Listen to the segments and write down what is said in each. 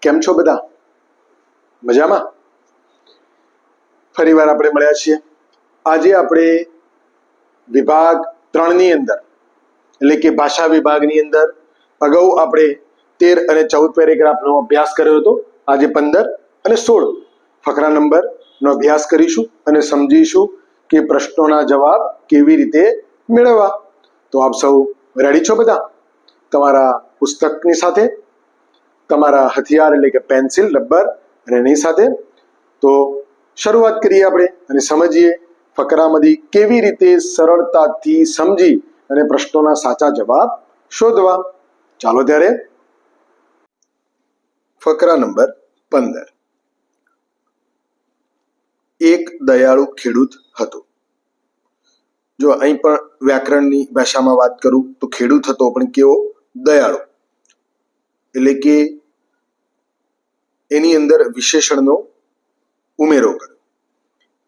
કેમ છો બધા? મજામાં? ફરીવાર આપણે મળ્યા છીએ. આજે આપણે વિભાગ 3 ની અંદર એટલે કે ભાષા વિભાગની અંદર અગાઉ આપણે 13 અને 14 પેરેગ્રાફનો અભ્યાસ કર્યો હતો. આજે 15 અને 16 ફકરા નંબરનો અભ્યાસ કરીશું અને સમજીશું કે પ્રશ્નોના જવાબ કેવી રીતે મેળવવા. તો આપ સૌ રેડી છો બધા? તમારા પુસ્તકની સાથે, તમારા હથિયાર એટલે કે પેન્સિલ, રબર અને એની સાથે. તો શરૂઆત કરીએ આપણે અને સમજીએ ફકરામાંથી કેવી રીતે સરળતાથી સમજી અને પ્રશ્નોના સાચા જવાબ શોધવા. ચાલો ત્યારે ફકરા નંબર 15. એક દયાળુ ખેડૂત હતો. જો અહીં પણ વ્યાકરણની ભાષામાં વાત કરું તો ખેડૂત હતો પણ કેવો? દયાળુ. એટલે કે એની અંદર વિશેષણનો ઉમેરો કર્યો.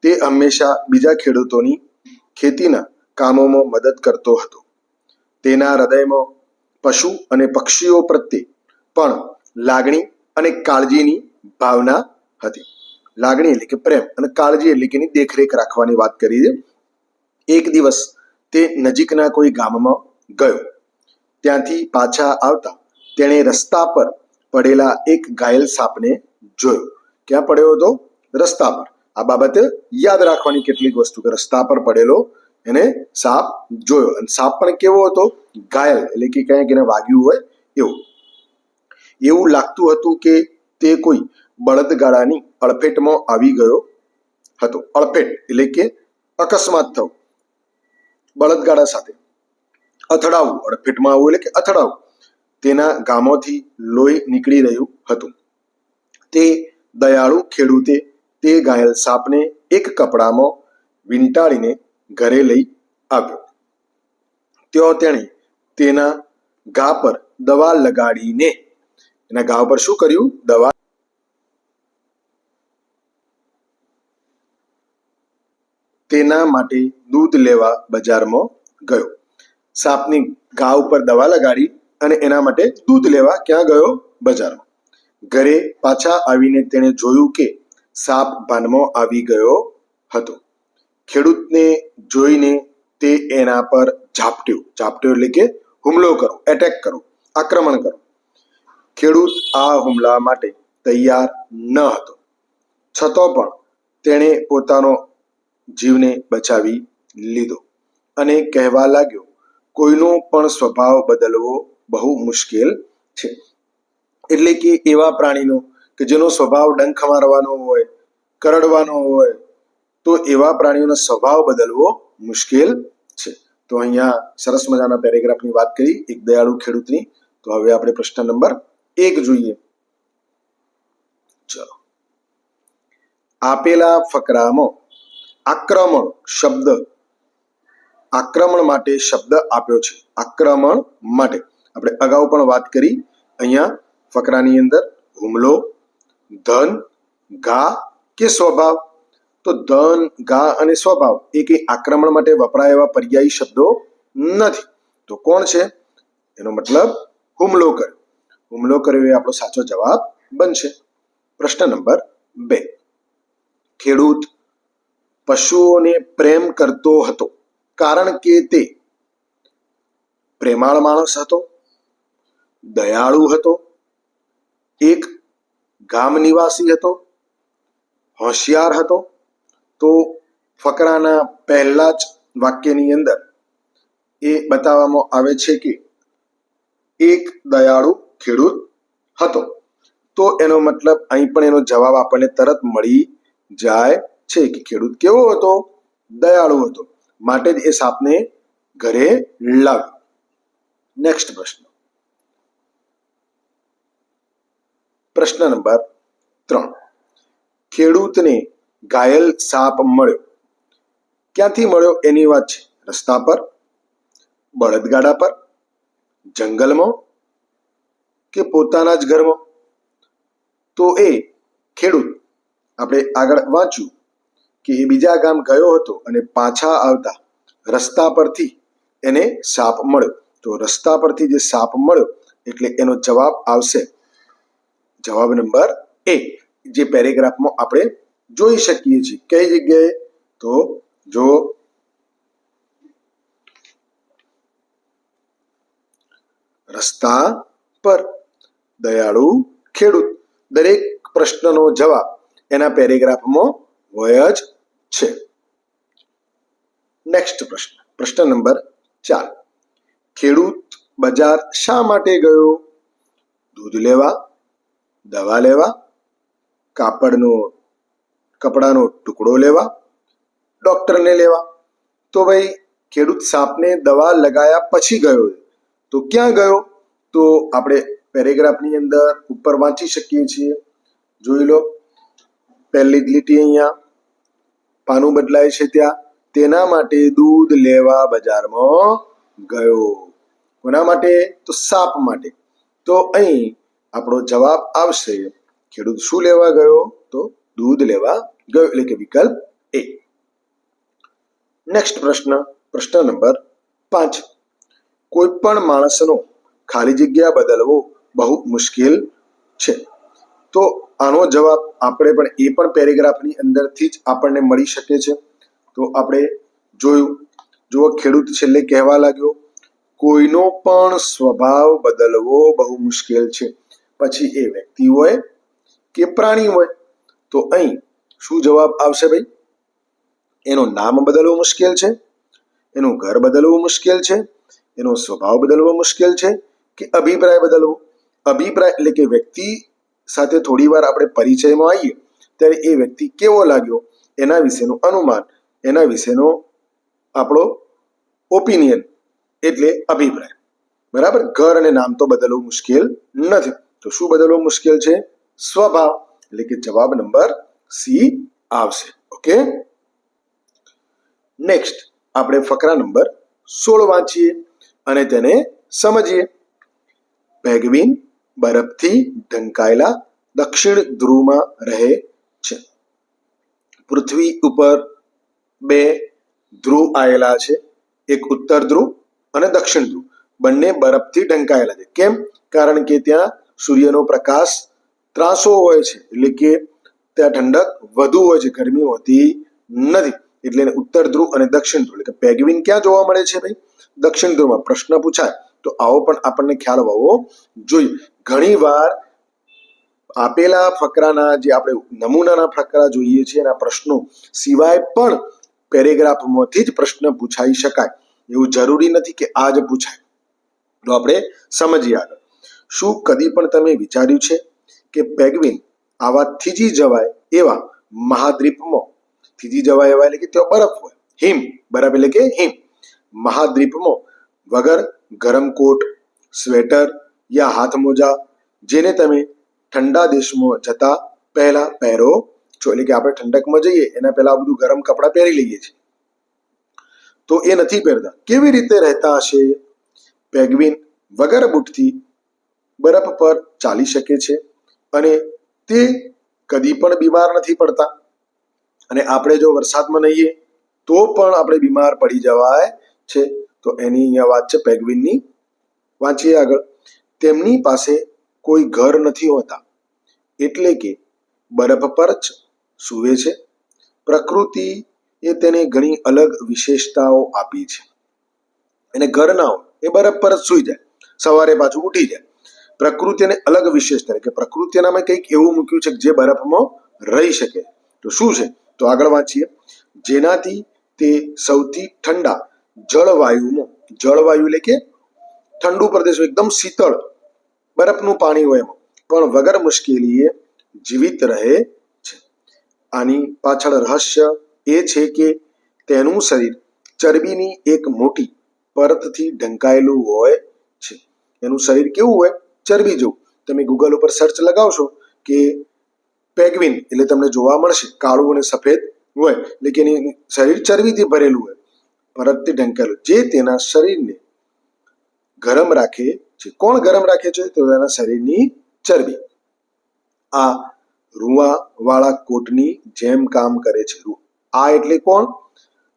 તે હંમેશા બીજા ખેડૂતોની ખેતીના કામોમાં મદદ કરતો હતો. તેના હૃદયમાં પશુ અને પક્ષીઓ પ્રત્યે પણ લાગણી અને કાળજીની ભાવના હતી. લાગણી એટલે કે પ્રેમ અને કાળજી એટલે કે એની દેખરેખ રાખવાની વાત કરી છે. એક દિવસ તે નજીકના કોઈ ગામમાં ગયો. ત્યાંથી પાછા આવતા તેણે રસ્તા પર પડેલા એક ઘાયલ સાપને જોયો. ક્યાં પડ્યો હતો? રસ્તા પર. આ બાબતે યાદ રાખવાની કેટલીક વસ્તુ કે રસ્તા પર પડેલો એને સાપ જોયો અને સાપ પણ કેવો હતો? ઘાયલ એટલે કે ક્યાંક એને વાગ્યું હોય એવું. એવું લાગતું હતું કે તે કોઈ બળદગાડાની અડફેટમાં આવી ગયો હતો. અડફેટ એટલે કે અકસ્માત થયો બળદગાડા સાથે. અથડાવું, અડફેટમાં આવવું એટલે કે અથડાવું. તેના ગામોથી લોહી નીકળી રહ્યું હતું. તે દયાળુ ખેડૂતે તે ઘાયલ સાપને એક કપડામાં વીંટાળીને ઘરે લઈ આવ્યો. ત્યાં તેણે તેના ઘા પર દવા લગાડીને એના ઘા પર શું કર્યું? દવા. તેના માટે દૂધ લેવા બજારમાં ગયો. સાપની ઘા ઉપર દવા લગાડી અને એના માટે દૂધ લેવા ક્યાં ગયો? બજારમાં. ઘરે પાછા આવીને તેણે જોયું કે સાપ ભાનમાં આવી ગયો હતો. ખેડૂતને જોઈને તે એના પર ઝાપટ્યો. ઝાપટ્યો એટલે કે હુમલો કરો, એટેક કરો, આક્રમણ કરો. ખેડૂત આ હુમલા માટે તૈયાર ન હતો. છતાં પણ તેણે પોતાનો જીવને બચાવી લીધો અને કહેવા લાગ્યો, કોઈનો પણ સ્વભાવ બદલવો બહુ મુશ્કેલ છે. એટલે કે એવા પ્રાણીનો કે જેનો સ્વભાવ ડંખ મારવાનો હોય, કરડવાનો હોય, તો એવા પ્રાણીઓનો સ્વભાવ બદલવો મુશ્કેલ છે. તો અહીંયા સરસ મજાના પેરેગ્રાફની વાત કરી એક દયાળુ ખેડૂતની. તો હવે આપણે પ્રશ્ન નંબર 1 જોઈએ. ચલો, આપેલા ફકરામાં આક્રમણ શબ્દ, આક્રમણ માટે શબ્દ આપ્યો છે. આક્રમણ માટે આપણે અગાઉ પણ વાત કરી. અહીંયા ફકરાની અંદર હુમલો, ધન, ઘા કે સ્વભાવ. તો ધન, ઘા અને સ્વભાવ એ કઈ આક્રમણ માટે વપરાય એવા પર્યાયી શબ્દો નથી. તો કોણ છે? એનો મતલબ હુમલો કર્યો. હુમલો કર્યો એ આપણો સાચો જવાબ બનશે. પ્રશ્ન નંબર 2. ખેડૂત પશુઓને પ્રેમ કરતો હતો કારણ કે તે પ્રેમાળ માણસ હતો, દયાળુ હતો, એક ગામ નિવાસી હતો, હોશિયાર હતો. તો ફકરાના પહેલા જ વાક્યની અંદર એ બતાવવામાં આવે છે કે એક દયાળુ ખેડૂત હતો. તો એનો મતલબ અહીં પણ એનો જવાબ આપણને તરત મળી જાય છે કે ખેડૂત કેવો હતો? દયાળુ હતો. માટે જ એ સાપને ઘરે લાવ્યો. નેક્સ્ટ પ્રશ્ન. પ્રશ્ન નંબર 3. ખેડૂતને ઘાયલ સાપ મળ્યો. ક્યાંથી મળ્યો એની વાત છે. રસ્તા પર, બળદગાડા પર, જંગલમાં કે પોતાના જ ઘરમાં. તો એ ખેડૂત આપણે આગળ વાંચ્યું કે એ બીજા ગામ ગયો હતો અને પાછા આવતા રસ્તા પરથી એને સાપ મળ્યો. તો રસ્તા પરથી જે સાપ મળ્યો એટલે એનો જવાબ આવશે જવાબ નંબર એ, જે પેરેગ્રાફમાં આપણે જોઈ શકીએ છીએ. કઈ જગ્યાએ? તો જો રસ્તા પર દયાળુ ખેડૂત, દરેક પ્રશ્નનો જવાબ એના પેરેગ્રાફમાં હોય જ છે. નેક્સ્ટ પ્રશ્ન, પ્રશ્ન નંબર 4. ખેડૂત બજાર શા માટે ગયો? દૂધ લેવા, દવા લેવા, કપડાનો ટુકડો લેવા, ડોક્ટરને લેવા. તો ભાઈ ખેડૂત સાપને દવા લગાયા પછી ગયો, તો ક્યાં ગયો? તો આપણે પેરેગ્રાફની અંદર ઉપર વાંચી શકીએ છીએ. જોઈ લો, પહેલી જ લીટી અહીંયા પાનું બદલાય છે ત્યાં. તેના માટે દૂધ લેવા બજારમાં ગયો. કોના માટે? તો સાપ માટે. તો અહીં આપણો જવાબ આવશે, ખેડૂત શું લેવા ગયો? તો દૂધ લેવા ગયો, એટલે કે વિકલ્પ એ. નેક્સ્ટ પ્રશ્ન, પ્રશ્ન નંબર 5. કોઈ પણ માણસનો ખાલી જગ્યા બદલવો બહુ મુશ્કેલ છે. તો આનો જવાબ આપણે પણ એ પણ પેરેગ્રાફની અંદરથી જ આપણને મળી શકે છે. તો આપણે જોયું, જુઓ, ખેડૂત છેલ્લે કહેવા લાગ્યો, કોઈનો પણ સ્વભાવ બદલવો બહુ મુશ્કેલ છે. પછી એ વ્યક્તિ હોય કે પ્રાણી હોય. તો અહીં શું જવાબ આવશે ભાઈ? એનું નામ બદલવું મુશ્કેલ છે, એનું ઘર બદલવું મુશ્કેલ છે, એનો સ્વભાવ બદલવો મુશ્કેલ છે, કે અભિપ્રાય બદલવો? અભિપ્રાય એટલે કે વ્યક્તિ સાથે થોડી વાર આપણે પરિચયમાં આવીએ ત્યારે એ વ્યક્તિ કેવો લાગ્યો એના વિશેનું અનુમાન, એના વિશેનો આપણો ઓપિનિયન એટલે અભિપ્રાય. બરાબર? ઘર અને નામ તો બદલવું મુશ્કેલ નથી. તો શું બદલવું મુશ્કેલ છે? સ્વભાવ. એટલે કે જવાબ નંબર સી આવશે. ઓકે, નેક્સ્ટ આપણે ફકરા નંબર 16 વાંચીએ અને તેને સમજીએ. પેંગ્વિન બરફથી ઢંકાયેલા દક્ષિણ ધ્રુવમાં રહે છે. પૃથ્વી ઉપર 2 ધ્રુવ આવેલા છે, એક ઉત્તર ધ્રુવ અને દક્ષિણ ધ્રુવ. બંને બરફથી ઢંકાયેલા છે. કેમ? કારણ કે ત્યાં સૂર્યનો પ્રકાશ ત્રાંસો હોય છે, એટલે કે ત્યાં ઠંડક વધુ હોય છે, ગરમી હોતી નથી. એટલે ઉત્તર ધ્રુવ અને દક્ષિણ ધ્રુવ. એટલે કે પેંગ્વિન ક્યાં જોવા મળે છે ભાઈ? દક્ષિણ ધ્રુવમાં. પ્રશ્ન પૂછાય તો આવો પણ આપણને ખ્યાલ હોવો જોઈએ. ઘણી વાર આપેલા ફકરાના જે આપણે નમૂનાના ફકરા જોઈએ છીએ એના પ્રશ્નો સિવાય પણ પેરેગ્રાફમાંથી જ પ્રશ્ન પૂછાઈ શકાય. એવું જરૂરી નથી કે આ જ પૂછાય. તો આપણે સમજીએ આગળ. શું કદી પણ તમે વિચાર્યું છે કે પેંગ્વિન આવા થીજી જવાય એવા મહાદ્વીપમાં, થીજી જવાય એવા એટલે કે ત્યાં બરફ હોય, હિમ, બરફ એટલે કે હિમ, મહાદ્વીપમાં વગર ગરમ કોટ, સ્વેટર યા હાથ મોજા જેને તમે ઠંડા દેશમાં જતા પહેલા પહેરો છો, એટલે કે આપણે ઠંડકમાં જઈએ એના પહેલા બધું ગરમ કપડાં પહેરી લઈએ છીએ, તો એ નથી પહેરતા. કેવી રીતે રહેતા હશે? પેંગ્વિન વગર બૂટથી બરફ પર ચાલી શકે છે અને તે કદી પણ બીમાર નથી પડતા. અને આપણે જો વરસાદમાં નહીએ તો પણ આપણે બીમાર પડી જવાય છે. તો એની અહીંયા વાત છે પેંગ્વિનની. વાંચીએ આગળ. તેમની પાસે કોઈ ઘર નથી હોતા, એટલે કે બરફ પર જ સૂવે છે. પ્રકૃતિ એ તેને ઘણી અલગ વિશેષતાઓ આપી છે. એને ઘર ના હોય, એ બરફ પર જ સૂઈ જાય, સવારે પાછું ઉઠી જાય. પ્રકૃતિને અલગ વિશેષતા, કે પ્રકૃતિનામાં કંઈક એવું મૂક્યું છે જે બરફમાં રહી શકે. તો શું છે? તો આગળ વાંચીએ. જેનાથી તે સૌથી ઠંડા જળવાયુમાં, જળવાયુ એટલે કે ઠંડુ પ્રદેશ, એકદમ શીતળ બરફનું પાણી હોય એમાં પણ વગર મુશ્કેલીએ જીવિત રહે છે. આની પાછળ રહસ્ય એ છે કે તેનું શરીર ચરબીની એક મોટી પરતથી ઢંકાયેલું હોય છે. એનું શરીર કેવું હોય? ચરબી જેવું. તમે ગૂગલ ઉપર સર્ચ લગાવશો કે પેંગ્વિન એટલે તમને જોવા મળશે કાળું અને સફેદ હોય, એટલે કે એની શરીર ચરબીથી ભરેલું હોય, પરતથી ઢંકાયેલું, જે તેના શરીરને ગરમ રાખે છે. કોણ ગરમ રાખે છે? તો તેના શરીરની ચરબી. આ રૂવાવાળા કોટની જેમ કામ કરે છે. આ એટલે કોણ?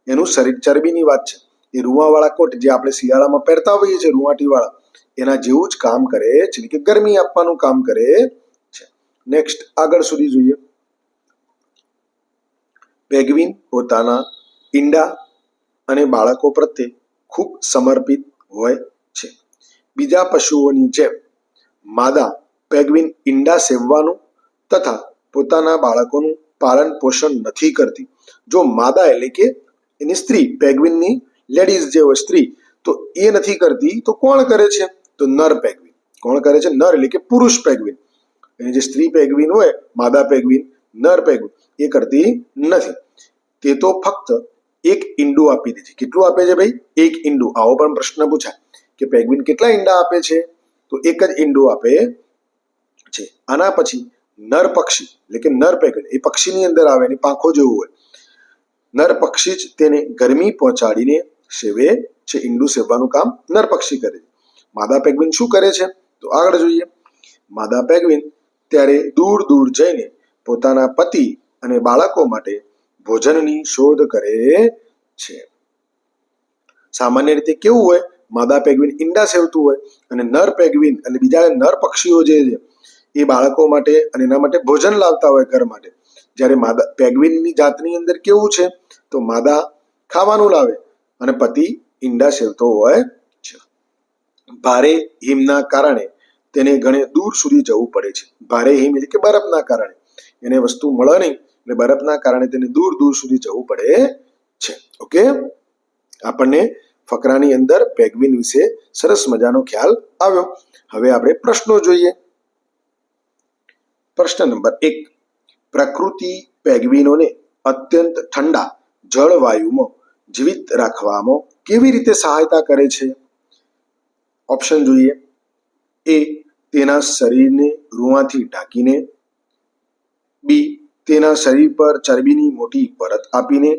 એનું શરીર. ચરબીની વાત છે. એ રૂવાવાળા કોટ જે આપણે શિયાળામાં પહેરતા હોઈએ છીએ, રૂવાટીવાળા, એના જેવું જ કામ કરે છે, કે ગરમી આપવાનું કામ કરે છે. નેક્સ્ટ આગળ સુધી જોઈએ. પેંગ્વિન પોતાના ઈંડા અને બાળકો પ્રત્યે ખૂબ સમર્પિત હોય છે. બીજા પશુઓની જેમ માદા પેંગ્વિન ઈંડા સેવવાનું તથા પોતાના બાળકોનું પાલન પોષણ નથી કરતી. જો માદા એટલે કે એની સ્ત્રી, પેંગ્વિનની લેડીઝ જે હોય સ્ત્રી, તો એ નથી કરતી તો કોણ કરે છે? તો નર પેંગ્વિન. કોણ કરે છે? નર એટલે કે પુરુષ પેંગ્વિન. એની જે સ્ત્રી પેંગ્વિન હોય, માદા પેંગ્વિન, નર પેંગ્વિન, એ કરતી નથી. તે તો ફક્ત એક ઈંડું આપી દે છે. કેટલું આપે છે ભાઈ? એક ઈંડું. આવો પણ પ્રશ્ન પૂછાય કે પેંગ્વિન કેટલા ઈંડા આપે છે? તો એક જ ઈંડું આપે છે. આના પછી નર પક્ષી એટલે કે નર પેંગ્વિન, એ પક્ષીની અંદર આવે, એની પાંખો જેવું હોય. નર પક્ષી જ તેને ગરમી પહોંચાડીને સેવે છે. ઈંડું સેવવાનું કામ નર પક્ષી કરે છે. માદા પેંગ્વિન શું કરે છે? તો આગળ જોઈએ. માદા પેંગ્વિન ત્યારે દૂર દૂર જઈને પોતાના પતિ અને બાળકો માટે ભોજનની શોધ કરે છે. સામાન્ય રીતે કેવું હોય? માદા પેંગ્વિન ઈંડા સેવતું હોય અને નર પેંગ્વિન અને બીજા નર પક્ષીઓ જે છે એ બાળકો માટે અને એના માટે ભોજન લાવતા હોય ઘર માટે. જ્યારે માદા પેંગ્વિનની જાતની અંદર કેવું છે? તો માદા ખાવાનું લાવે અને પતિ ઈંડા સેવતો હોય છે. ભારે હિમના કારણે તેને ઘણે દૂર સુધી જવું પડે છે. ભારે હિમ એટલે કે બરફના કારણે એને વસ્તુ મળે નહીં, એટલે બરફના કારણે તેને દૂર દૂર સુધી જવું પડે છે. ઓકે, આપણને ફકરાની અંદર પેંગ્વિન વિશે સરસ મજાનો ખ્યાલ આવ્યો. હવે આપણે પ્રશ્નો જોઈએ. પ્રશ્ન નંબર 1. પ્રકૃતિ પેંગ્વિનોને અત્યંત ઠંડા જળવાયુમાં જીવિત રાખવામાં કેવી રીતે સહાયતા કરે છે? ઓપ્શન જોઈએ. એ. તેના શરીરને રૂંવાથી ઢાંકીને. બી. તેના શરીર પર ચરબીની મોટી પરત આપીને.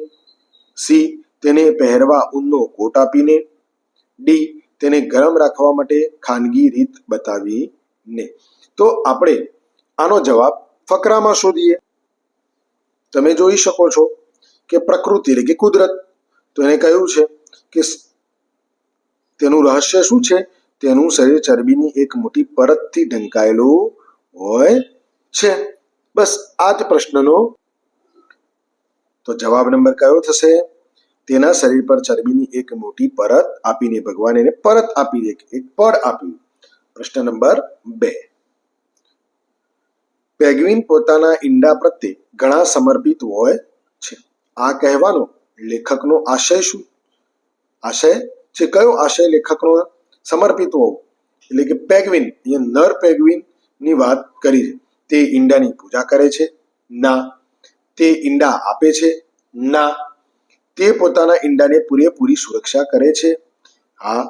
સી. તેને પહેરવા ઊનનો કોટ આપીને. ડી. તેને ગરમ રાખવા માટે ખાનગી રીત બતાવીને. તો આપણે આનો જવાબ ફકરામાં શોધીએ. તમે જોઈ શકો છો કે પ્રકૃતિ એટલે કે કુદરત, તો એને કહ્યું છે કે તેનું રહસ્ય શું છે? તેનું શરીર ચરબીની એક મોટી પરતથી ઢંકાયેલું હોય છે. બસ આ જ પ્રશ્નનો તો જવાબ નંબર કયો થશે? તેના શરીર પર ચરબીની એક મોટી પરત આપીને. ભગવાને એને પરત આપી, એક પડ આપ્યું. પ્રશ્ન નંબર 2. પેંગ્વિન પોતાના ઈંડા પ્રત્યે ઘણા સમર્પિત હોય છે. આ કહેવાનો લેખકનો આશય શું? આશય છે કયો? આશય લેખકનો સમર્પિત હોવું એટલે કે પેંગ્વિન, અહીંયા નર પેંગ્વિનની વાત કરી છે. તે ઈંડાની પૂજા કરે છે? ના. તે ઈંડા આપે છે? ના. તે પોતાના ઈંડાને પૂરેપૂરી સુરક્ષા કરે છે? હા.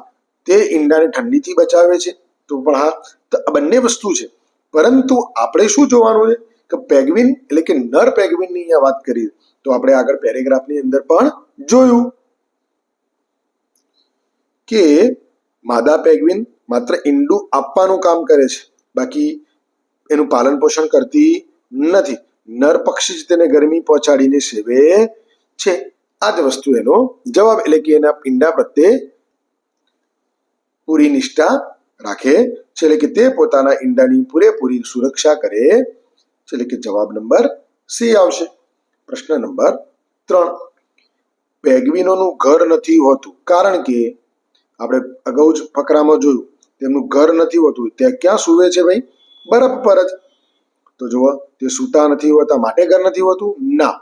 તે ઈંડાને ઠંડીથી બચાવે છે? તો પણ હા. તો આ બંને વસ્તુ છે. પરંતુ આપણે શું જોવાનું છે કે પેંગ્વિન એટલે કે નર પેંગ્વિનની અહીંયા વાત કરી, તો આપણે આગળ પેરેગ્રાફની અંદર પણ જોયું કે માદા પેંગ્વિન માત્ર ઈંડું આપવાનું કામ કરે છે, બાકી એનું પાલન પોષણ કરતી નથી. નર પક્ષી જ તેને ગરમી પહોંચાડીને સેવે છે. આ જ વસ્તુ એનો જવાબ, એટલે કે એના ઈંડા પ્રત્યે પૂરી નિષ્ઠા રાખે છે, એટલે કે તે પોતાના ઈંડાની પૂરેપૂરી સુરક્ષા કરે છે. એટલે કે જવાબ નંબર સી આવશે. પ્રશ્ન નંબર 3. પેંગ્વિનોનું ઘર નથી હોતું કારણ કે આપણે અગાઉ જ ફકરામાં જોયું, તેમનું ઘર નથી હોતું. ત્યાં ક્યાં સૂવે છે ભાઈ? બરફ પર જ. તો જુઓ, તે સૂતા નથી હોતા માટે ઘર નથી હોતું? ના.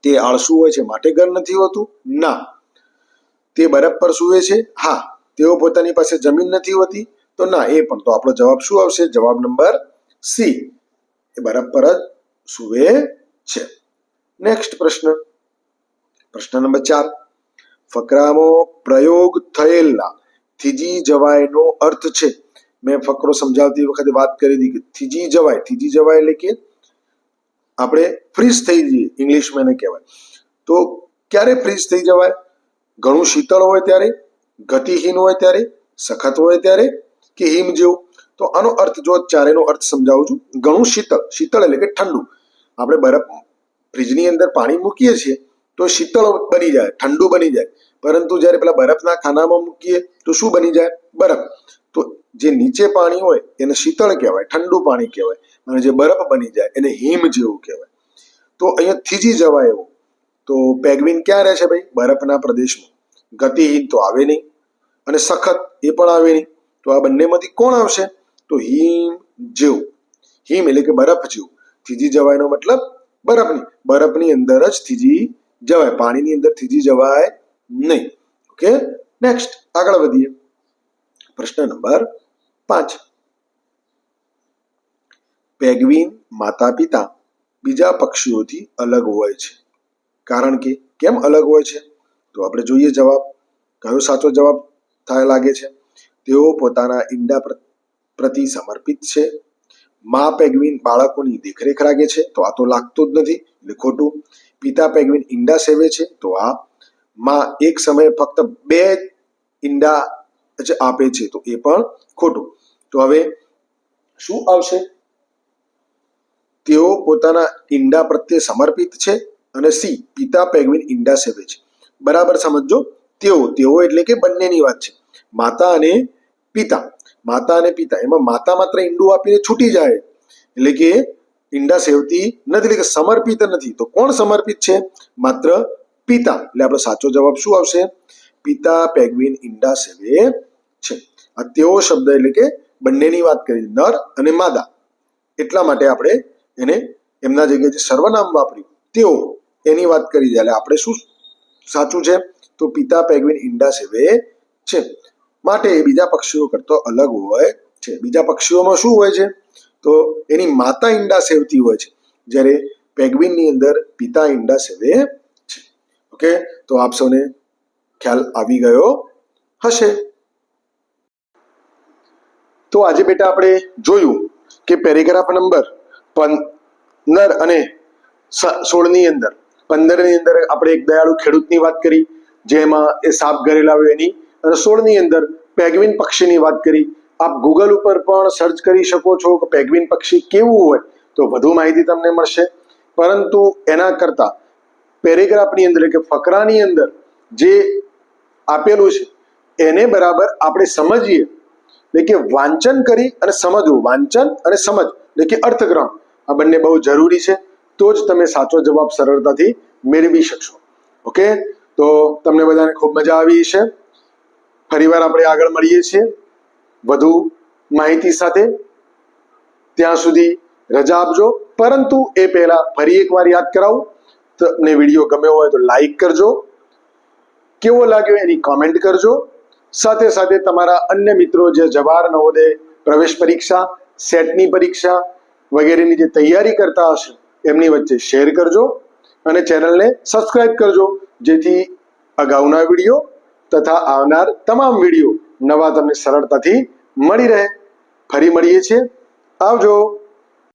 તે આળસુ હોય છે માટે ઘર નથી હોતું? ના. તે બરફ પર સૂવે છે? હા. તેઓ પોતાની પાસે જમીન નથી હોતી? તો ના, એ પણ. તો આપણો જવાબ શું આવશે? જવાબ નંબર સી, એ બરફ પર જ સૂવે છે. નેક્સ્ટ પ્રશ્ન. પ્રશ્ન નંબર 4. ફકરામાં પ્રયોગ થયેલા થીજી જવાયનો અર્થ છે. મેં ફકરો સમજાવતી વખતે વાત કરી હતી કે થીજી જવાય. થીજી જવાય એટલે કે આપણે ફ્રીઝ થઈ જઈએ, ઇંગ્લિશમાં એને કહેવાય. તો ક્યારે ફ્રીઝ થઈ જવાય? ઘણું શીતળ હોય ત્યારે, ગતિહીન હોય ત્યારે, સખત હોય ત્યારે, કે હિમ જેવું? તો આનો અર્થ જો ચારેનો અર્થ સમજાવું છું. ઘણું શીતળ. શીતળ એટલે કે ઠંડુ. આપણે બરફ ફ્રીજની અંદર પાણી મૂકીએ છીએ તો શીતળ બની જાય, ઠંડુ બની જાય. પરંતુ જ્યારે પેલા બરફના ખાનામાં મૂકીએ તો શું બની જાય? બરફ. તો જે નીચે પાણી હોય એને શીતળ કહેવાય, ઠંડુ પાણી કહેવાય, અને જે બરફ બની જાય એને હિમ જેવું કહેવાય. તો અહીંયા થીજી જવાય એવું. તો પેંગ્વિન ક્યાં રહે છે ભાઈ? બરફના પ્રદેશમાં. ગતિહીન તો આવે નહીં, અને સખત એ પણ આવે નહીં. તો આ બંનેમાંથી કોણ આવશે? તો હિમ જેવું. હિમ એટલે કે બરફ જેવું. થીજી જવાયનો મતલબ બરફની અંદર જ થીજી જવાય, પાણીની અંદર થીજી જવાય નહીં. ઓકે, નેક્સ્ટ આગળ વધીએ. પ્રશ્ન નંબર 5. પેંગ્વિન માતા પિતા બીજા પક્ષીઓથી અલગ હોય છે. કારણ કે કેમ અલગ હોય છે? તો આપણે જોઈએ જવાબ. કયો સાચો જવાબ થાય લાગે છે? તેઓ પોતાના ઈંડા પ્રતિ સમર્પિત છે. મા પેંગ્વિન બાળકોની દેખરેખ રાખે છે. તો આ તો લાગતું જ નથી, એટલે ખોટું. પિતા પેંગ્વિન ઈંડા સેવે છે. તો આ. માં એક સમયે ફક્ત 2 ઈંડા જ આપે છે. તો એ પણ ખોટું. તો હવે શું આવશે? તેઓ પોતાના ઈંડા પ્રત્યે સમર્પિત છે. અને સી, પિતા પેંગ્વિન ઈંડા સેવે છે. બરાબર સમજો. તેઓ એટલે કે બંનેની વાત છે. માતા અને પિતા. એમાં માતા માત્ર ઈંડું આપીને છૂટી જાય, એટલે કે ઈંડા સેવતી નથી, એટલે કે સમર્પિત નથી. તો કોણ સમર્પિત છે? માત્ર પિતા. એટલે આપણો સાચો જવાબ શું આવશે? પિતા પેંગ્વિન ઈંડા સેવે છે. આ તેઓ શબ્દ એટલે કે બંનેની વાત કરી, નર અને માદા. એટલા માટે આપણે એને એમના જગ્યાએ જે સર્વનામ વાપર્યું તેઓ, એની વાત કરી જાય. એટલે આપણે શું સાચું છે? તો પિતા પેંગ્વિન ઈંડા સેવે છે. માટે એ બીજા પક્ષીઓ કરતો અલગ હોય છે. બીજા પક્ષીઓમાં શું હોય છે? તો એની માતા ઈંડા સેવતી હોય છે, જ્યારે પેંગ્વિનની અંદર પિતા ઈંડા સેવે છે. ઓકે, તો આપ સૌને ખ્યાલ આવી ગયો હશે. તો આજે બેટા આપણે જોયું કે પેરેગ્રાફ નંબર 15 અને 16 ની અંદર 15 ની અંદર આપણે એક દયાળુ ખેડૂતની વાત કરી, જેમાં એ સાપ ઘરે લાવ્યો એની, અને 16 ની અંદર પેંગ્વિન પક્ષીની વાત કરી. આપ ગૂગલ ઉપર પણ સર્ચ કરી શકો છો કે પેંગ્વિન પક્ષી કેવું હોય, તો વધુ માહિતી તમને મળશે. પરંતુ એના કરતા પેરેગ્રાફની અંદર કે ફકરાની અંદર જે આપેલું છે એને બરાબર આપણે સમજીએ, એટલે કે વાંચન કરી અને સમજવું. વાંચન અને સમજ એટલે કે અર્થગ્રહણ, આ બંને બહુ જરૂરી છે. તો જ તમે સાચો જવાબ સરળતાથી મેળવી શકશો. ઓકે, તો તમને બધાને ખૂબ મજા આવી છે. ફરીવાર આપણે આગળ મળીએ છીએ વધુ માહિતી સાથે. ત્યાં સુધી રજા આપજો. પરંતુ એ પહેલા ફરી એકવાર યાદ કરાવું, તમને વિડીયો ગમ્યો હોય તો લાઈક કરજો, કેવો લાગ્યો એની કોમેન્ટ કરજો. સાથે સાથે તમારા અન્ય મિત્રો જે જવાહર નવોદય પ્રવેશ પરીક્ષા, સેટની પરીક્ષા વગેરેની જે તૈયારી કરતા હશે એમની વચ્ચે શેર કરજો, અને ચેનલને સબસ્ક્રાઇબ કરજો, જેથી અગાઉના વિડીયો તથા આવનાર તમામ વિડીયો નવા તમને સરળતાથી મળી રહે. ફરી મળીએ છીએ. આવજો.